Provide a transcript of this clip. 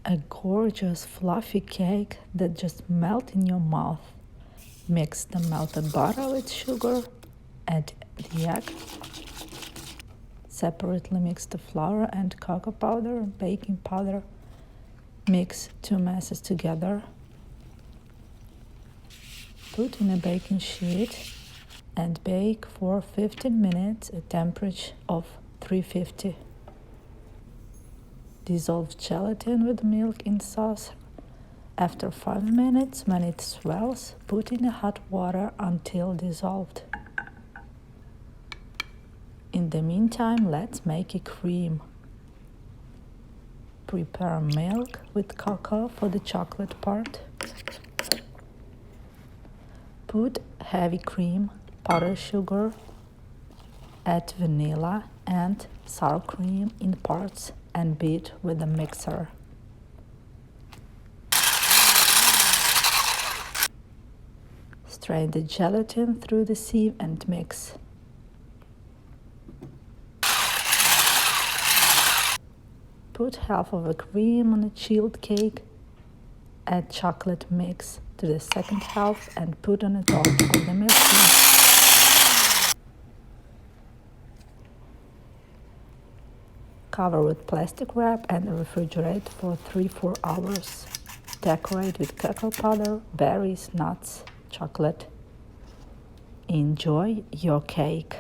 A gorgeous fluffy cake that just melts in your mouth. Mix the melted butter with sugar, add the egg. Separately mix the flour and cocoa powder and baking powder. Mix two masses together. Put in a baking sheet and bake for 15 minutes at temperature of 350. Dissolve gelatin with milk in sauce. After 5 minutes, when it swells, put in hot water until dissolved. In the meantime, let's make a cream. Prepare milk with cocoa for the chocolate part. Put heavy cream, powdered sugar, add vanilla and sour cream in parts and beat with a mixer. Strain the gelatin through the sieve and mix. Put half of the cream on a chilled cake. Add chocolate mix to the second half and put on the top of the mixture. Cover with plastic wrap and refrigerate for 3-4 hours. Decorate with cacao powder, berries, nuts, chocolate. Enjoy your cake.